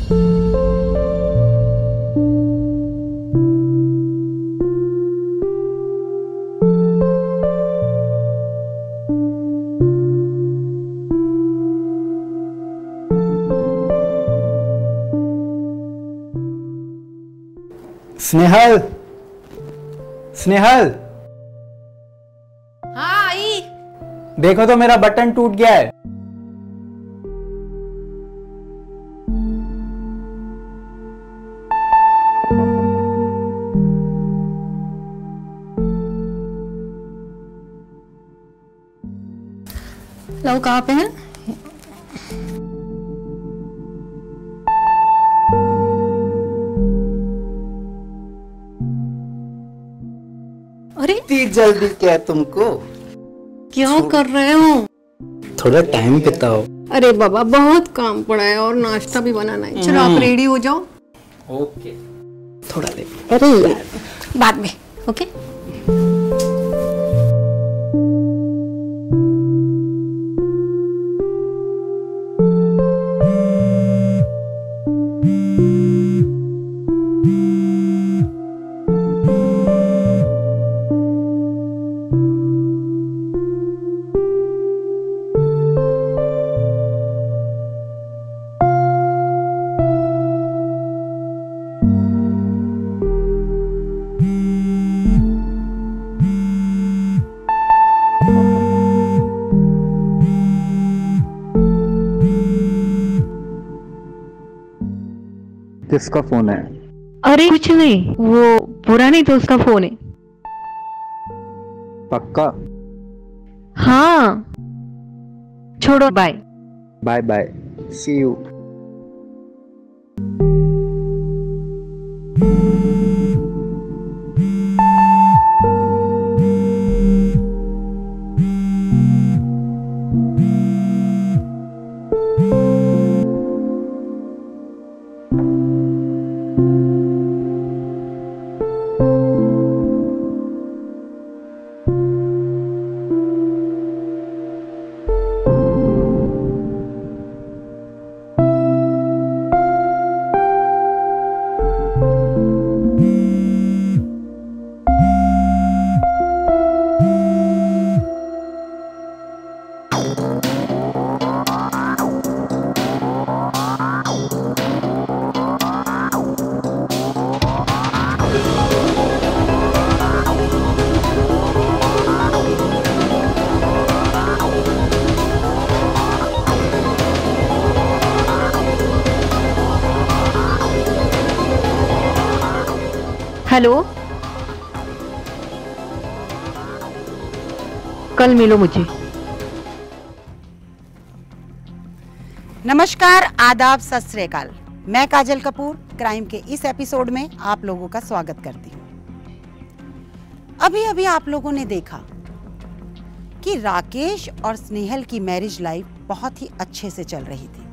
स्नेहल, स्नेहल। हाँ आई। देखो तो मेरा बटन टूट गया है। लो कहाँ पे है? अरे इतनी जल्दी क्या तुमको? क्या कर रहे हो? थोड़ा टाइम बिताओ। अरे बाबा बहुत काम पड़ा है और नाश्ता भी बनाना है। चलो आप रेडी हो जाओ। ओके, थोड़ा देर। अरे यार बाद में। ओके किसका फोन है? अरे कुछ नहीं, वो पुरानी दोस्त का फोन है। पक्का? हाँ छोड़ो, bye. Bye bye, see you. Hello, कल मिलो मुझे। नमस्कार, आदाब, सत श्री अकाल। मैं काजल कपूर क्राइम के इस एपिसोड में आप लोगों का स्वागत करती हूँ। अभी अभी आप लोगों ने देखा कि राकेश और स्नेहल की मैरिज लाइफ बहुत ही अच्छे से चल रही थी।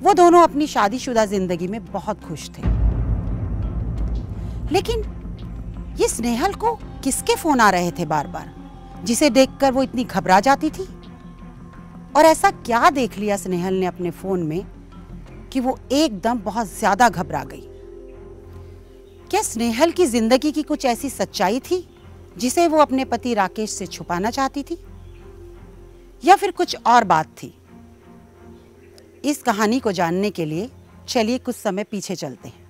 वो दोनों अपनी शादीशुदा जिंदगी में बहुत खुश थे। लेकिन ये स्नेहल को किसके फोन आ रहे थे बार बार, जिसे देखकर वो इतनी घबरा जाती थी? और ऐसा क्या देख लिया स्नेहल ने अपने फोन में कि वो एकदम बहुत ज्यादा घबरा गई? क्या स्नेहल की जिंदगी की कुछ ऐसी सच्चाई थी जिसे वो अपने पति राकेश से छुपाना चाहती थी, या फिर कुछ और बात थी? इस कहानी को जानने के लिए चलिए कुछ समय पीछे चलते हैं।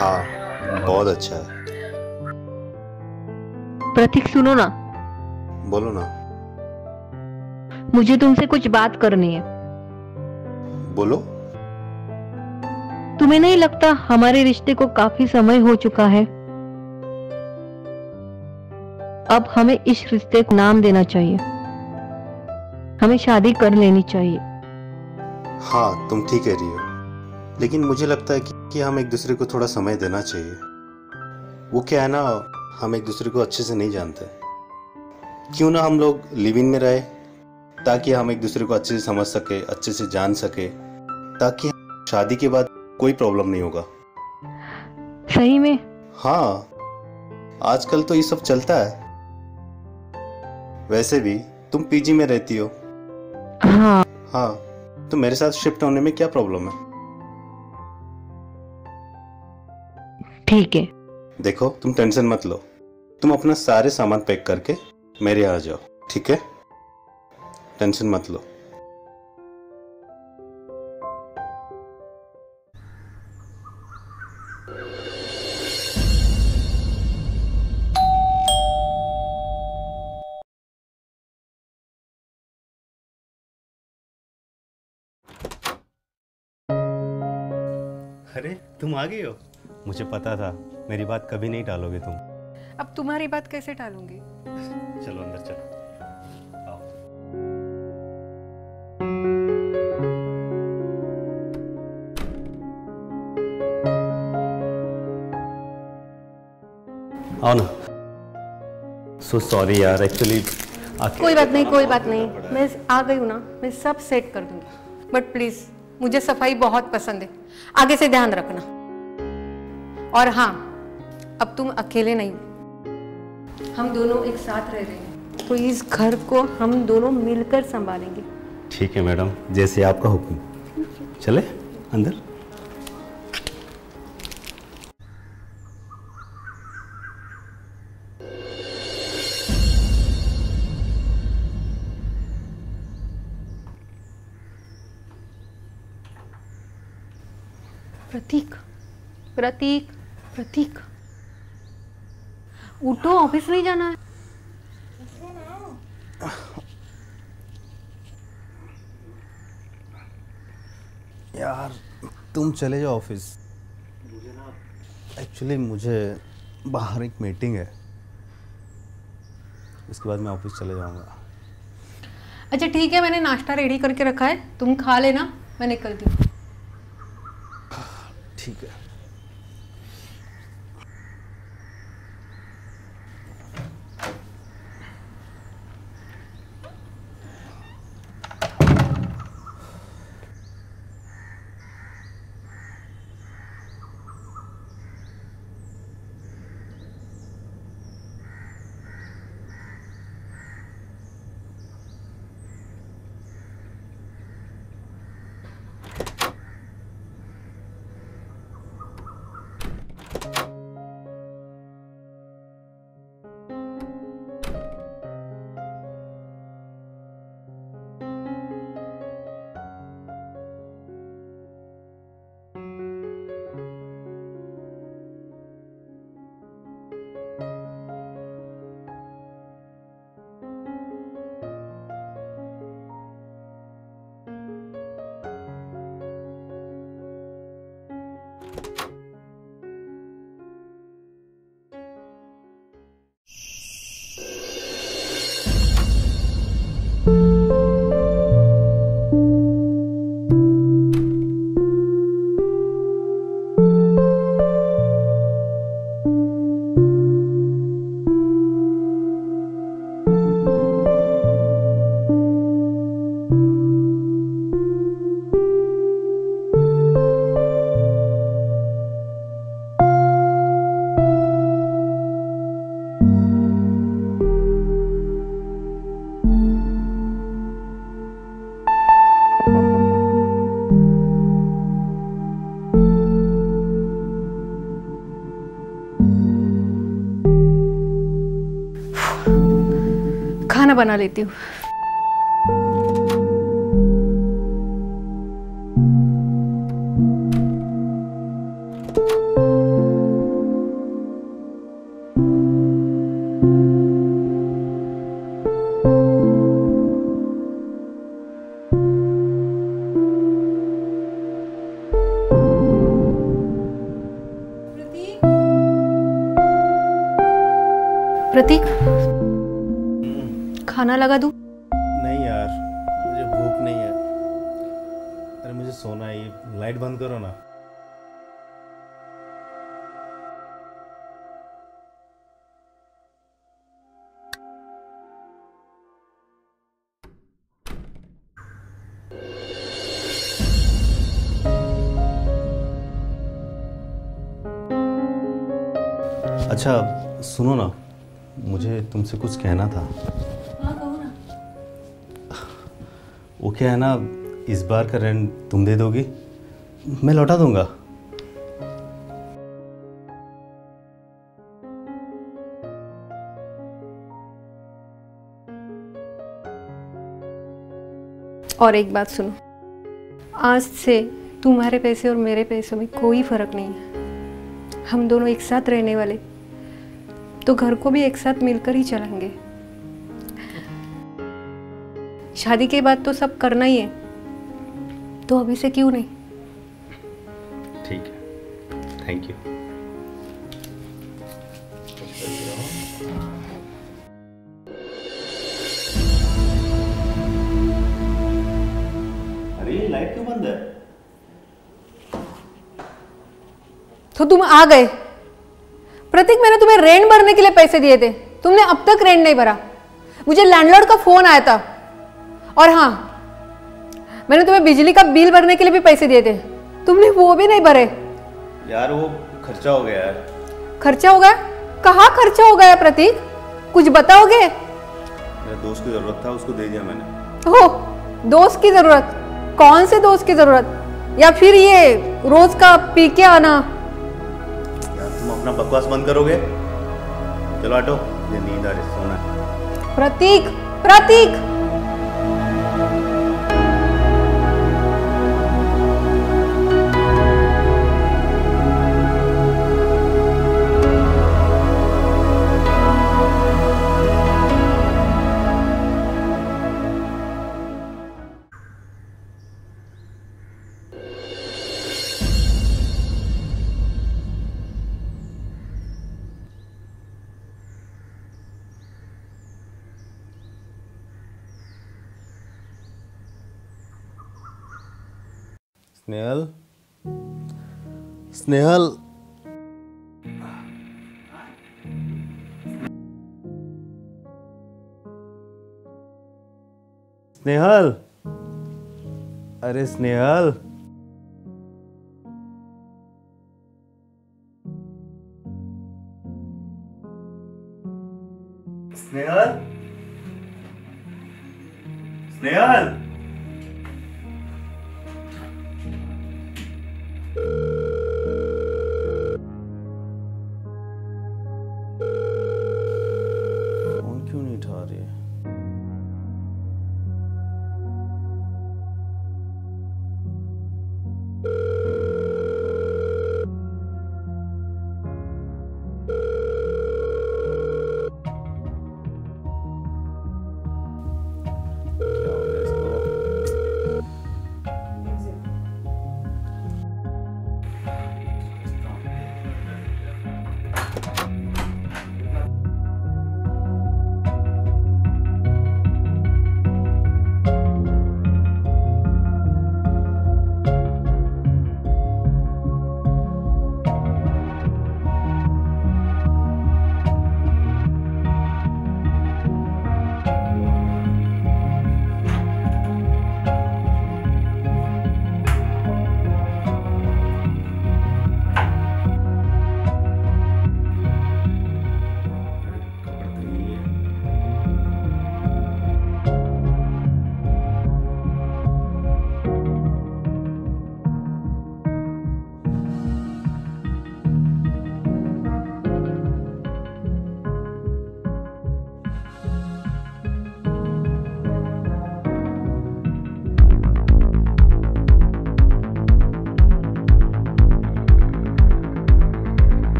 हाँ बहुत अच्छा है। प्रतीक सुनो ना। बोलो ना। मुझे तुमसे कुछ बात करनी है। बोलो। तुम तुम्हें नहीं लगता हमारे रिश्ते को काफी समय हो चुका है? अब हमें इस रिश्ते को नाम देना चाहिए। हमें शादी कर लेनी चाहिए। हाँ, तुम ठीक कह रही हो, लेकिन मुझे लगता है कि हम एक दूसरे को थोड़ा समय देना चाहिए। वो क्या है ना, हम एक दूसरे को अच्छे से नहीं जानते। क्यों ना हम लोग लिव इन में रहे, ताकि हम एक दूसरे को अच्छे से समझ सके, अच्छे से जान सके, ताकि शादी के बाद कोई प्रॉब्लम नहीं होगा। सही में? हाँ, आजकल तो ये सब चलता है। वैसे भी तुम पीजी में रहती हो। हाँ। हाँ, तो मेरे साथ शिफ्ट होने में क्या प्रॉब्लम है? ठीक है। देखो, तुम टेंशन मत लो। तुम अपना सारे सामान पैक करके मेरे यहाँ आ जाओ, ठीक है? टेंशन मत लो। अरे, तुम आ गई हो। मुझे पता था मेरी बात कभी नहीं टालोगे तुम। अब तुम्हारी बात कैसे टालूंगी? चलो अंदर चलो। आओ। आओ ना। सो सॉरी यार, एक्चुअली कोई बात नहीं, कोई बात नहीं, मैं आ गई हूँ ना, मैं सब सेट कर दूंगी। बट प्लीज, मुझे सफाई बहुत पसंद है, आगे से ध्यान रखना। और हाँ, अब तुम अकेले नहीं हो, हम दोनों एक साथ रह रहे हैं, तो इस घर को हम दोनों मिलकर संभालेंगे। ठीक है मैडम, जैसे आपका हुक्म। चले अंदर। प्रतीक, प्रतीक, प्रतीक, उठो, ऑफिस नहीं जाना है। यार, तुम चले जाओ ऑफिस। मुझे ना एक्चुअली मुझे बाहर एक मीटिंग है, उसके बाद मैं ऑफिस चले जाऊंगा। अच्छा ठीक है, मैंने नाश्ता रेडी करके रखा है, तुम खा लेना, मैं निकलती हूँ। ठीक है। खाना बना लेती हूँ। प्रतीक, खाना लगा दूं? नहीं यार, मुझे भूख नहीं है। अरे मुझे सोना है, ये लाइट बंद करो ना। अच्छा सुनो ना, मुझे तुमसे कुछ कहना था। हाँ कहो ना। वो क्या है ना, इस बार का रेंट तुम दे दोगी, मैं लौटा दूंगा। और एक बात सुनो, आज से तुम्हारे पैसे और मेरे पैसों में कोई फर्क नहीं है। हम दोनों एक साथ रहने वाले, तो घर को भी एक साथ मिलकर ही चलाएंगे। शादी के बाद तो सब करना ही है, तो अभी से क्यों नहीं? ठीक है, थैंक यू। अरे लाइट क्यों बंद है? तो तुम आ गए। प्रतीक, मैंने तुम्हें रेंट भरने के लिए पैसे दिए थे, तुमने अब तक रेंट नहीं भरा। मुझे लैंडलॉर्ड का फोन आया था, और हाँ, मैंने तुम्हें बिजली का बिल भरने के लिए भी पैसे दिए थे, तुमने वो भी नहीं भरे। यार वो खर्चा हो गया है। खर्चा हो गया? कहाँ खर्चा हो गया प्रतीक, कुछ बताओगे? मेरे दोस्त की जरूरत था, उसको दे दिया मैंने। हो, दोस्त की जरूरत? कौन से दोस्त की जरूरत? या फिर ये रोज का पी के आना? तुम अपना बकवास बंद करोगे? चलो हटो, ये नींद आ रही, सोना है। प्रतीक, प्रतीक, स्नेहल, स्नेहल, स्नेहल, अरे स्नेहल, स्नेहल, स्नेहल। फोन क्यों नहीं उठा रही है? क्या हो गया इसको?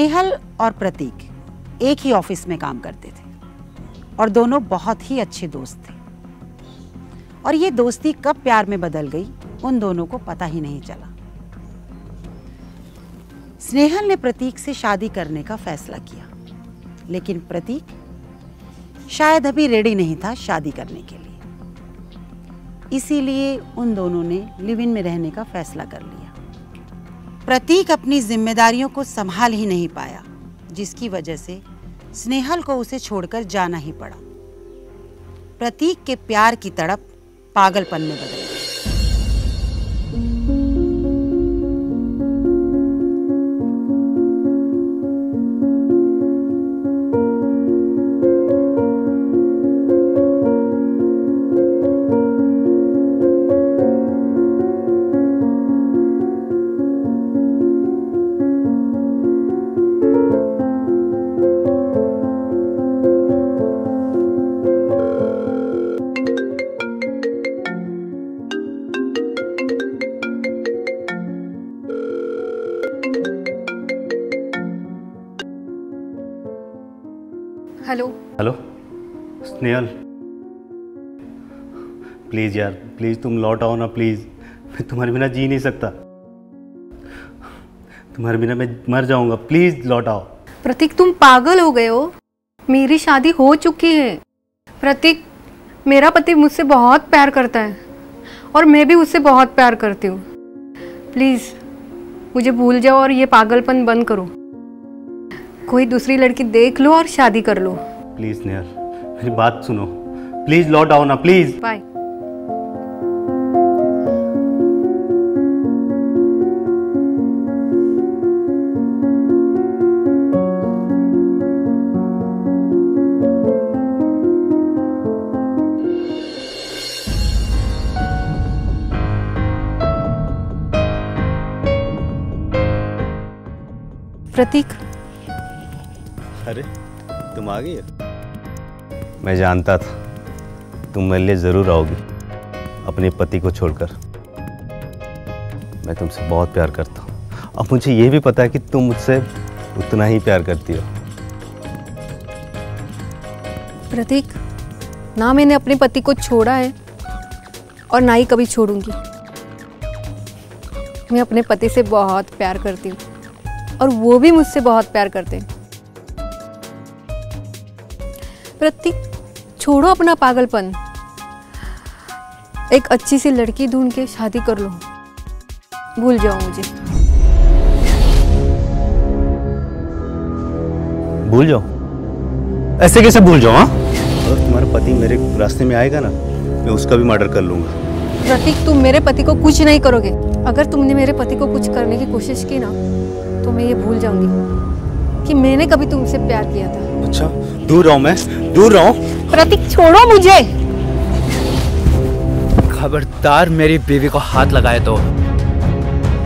स्नेहल और प्रतीक एक ही ऑफिस में काम करते थे और दोनों बहुत ही अच्छे दोस्त थे। और ये दोस्ती कब प्यार में बदल गई उन दोनों को पता ही नहीं चला। स्नेहल ने प्रतीक से शादी करने का फैसला किया, लेकिन प्रतीक शायद अभी रेडी नहीं था शादी करने के लिए। इसीलिए उन दोनों ने लिव इन में रहने का फैसला कर लिया। प्रतीक अपनी जिम्मेदारियों को संभाल ही नहीं पाया, जिसकी वजह से स्नेहल को उसे छोड़कर जाना ही पड़ा। प्रतीक के प्यार की तड़प पागलपन में बदल गई। हेलो हेलो स्नेहल, प्लीज़ यार, प्लीज़ तुम लौट आओ ना प्लीज़। मैं तुम्हारे बिना जी नहीं सकता, तुम्हारे बिना मैं मर जाऊंगा। प्लीज़ लौट आओ। प्रतीक, तुम पागल हो गए हो। मेरी शादी हो चुकी है। प्रतीक, मेरा पति मुझसे बहुत प्यार करता है और मैं भी उससे बहुत प्यार करती हूँ। प्लीज़ मुझे भूल जाओ और ये पागलपन बंद करो। कोई दूसरी लड़की देख लो और शादी कर लो। प्लीज़ स्नेहल, मेरी बात सुनो। प्लीज़ लौट आओ ना प्लीज़। बाय। प्रतीक, अरे तुम आ गई? मैं जानता था तुम मेरे लिए ज़रूर आओगी, अपने पति को छोड़कर। मैं तुमसे बहुत प्यार करता हूँ। अब मुझे ये भी पता है कि तुम मुझसे उतना ही प्यार करती हो। प्रतीक, ना मैंने अपने पति को छोड़ा है और ना ही कभी छोड़ूंगी। मैं अपने पति से बहुत प्यार करती हूँ और वो भी मुझसे बहुत प्यार करते हैं। प्रतीक, छोड़ो अपना पागलपन। एक अच्छी सी लड़की ढूंढ के शादी कर लो। भूल जाओ मुझे। भूल जाओ? ऐसे कैसे भूल जाओ? हाँ, अगर तुम्हारा पति मेरे रास्ते में आएगा ना, मैं उसका भी मर्डर कर लूंगा। प्रतीक, तुम मेरे पति को कुछ नहीं करोगे। अगर तुमने मेरे पति को कुछ करने की कोशिश की ना, तो मैं ये भूल जाऊंगी कि मैंने कभी तुमसे प्यार किया था। अच्छा, दूर रहो, मैं दूर रहो। प्रतीक, छोड़ो मुझे। खबरदार मेरी बीवी को हाथ लगाए तो।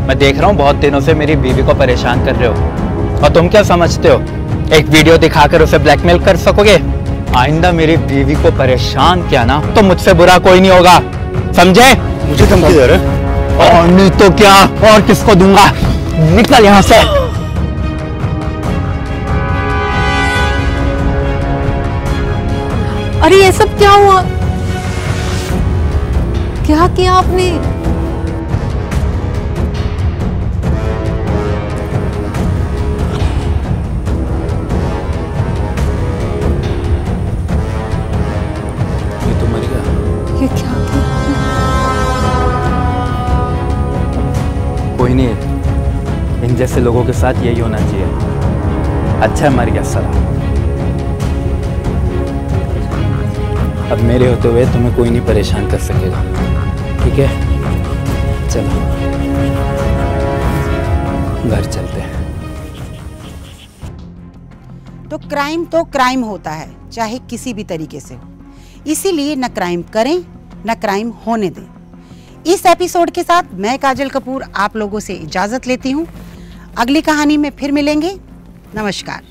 मैं देख रहा हूँ बहुत दिनों से मेरी बीवी को परेशान कर रहे हो, और तुम क्या समझते हो एक वीडियो दिखाकर उसे ब्लैकमेल कर सकोगे? आइंदा मेरी बीवी को परेशान किया ना तो मुझसे बुरा कोई नहीं होगा, समझे? मुझे धमकी दे रहे? और नहीं तो क्या, और किसको दूंगा? निकल यहाँ से। अरे ये सब क्या हुआ? क्या किया आपने? ये तो मर गया। ये क्या किया? कोई नहीं, इन जैसे लोगों के साथ यही होना चाहिए। अच्छा मर गया साला। अब मेरे होते हुए तुम्हें कोई नहीं परेशान कर सकेगा, ठीक है? चलो घर चलते हैं। तो क्राइम होता है, चाहे किसी भी तरीके से हो। इसीलिए न क्राइम करें न क्राइम होने दें। इस एपिसोड के साथ मैं काजल कपूर आप लोगों से इजाजत लेती हूँ। अगली कहानी में फिर मिलेंगे। नमस्कार।